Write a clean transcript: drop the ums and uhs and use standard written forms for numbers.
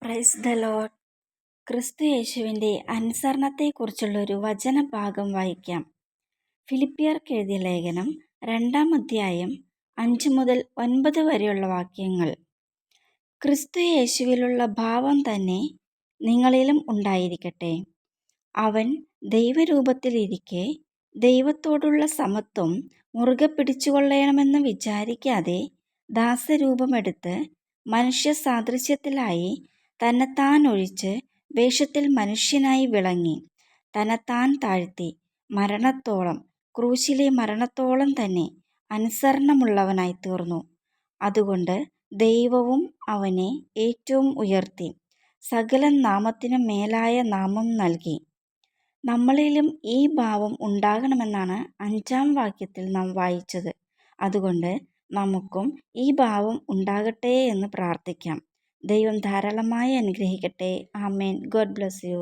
Praise the Lord. ക്രിസ്തു യേശുവിൻ്റെ അനുസരണത്തെക്കുറിച്ചുള്ളൊരു വചനഭാഗം വായിക്കാം. ഫിലിപ്പിയർക്ക് എഴുതിയ ലേഖനം 2-ാം അധ്യായം 5 മുതൽ 9 വരെയുള്ള വാക്യങ്ങൾ. ക്രിസ്തു യേശുവിലുള്ള ഭാവം തന്നെ നിങ്ങളിലും ഉണ്ടായിരിക്കട്ടെ. അവൻ ദൈവരൂപത്തിലിരിക്കെ ദൈവത്തോടുള്ള സമത്വം മുറുകെ പിടിച്ചുകൊള്ളണമെന്ന് വിചാരിക്കാതെ ദാസരൂപമെടുത്ത് മനുഷ്യ സാദൃശ്യത്തിലായി തന്നെത്താൻ ഒഴിച്ച് വേഷത്തിൽ മനുഷ്യനായി വിളങ്ങി. തന്നെത്താൻ താഴ്ത്തി മരണത്തോളം, ക്രൂശിലെ മരണത്തോളം തന്നെ അനുസരണമുള്ളവനായി തീർന്നു. അതുകൊണ്ട് ദൈവവും അവനെ ഏറ്റവും ഉയർത്തി സകല നാമത്തിനും മേലായ നാമം നൽകി. നമ്മളിലും ഈ ഭാവം ഉണ്ടാകണമെന്നാണ് 5-ാം വാക്യത്തിൽ നാം വായിച്ചത്. അതുകൊണ്ട് നമുക്കും ഈ ഭാവം ഉണ്ടാകട്ടെ എന്ന് പ്രാർത്ഥിക്കാം. ദൈവം ധാരാളമായി അനുഗ്രഹിക്കട്ടെ. ആമേൻ. God bless U.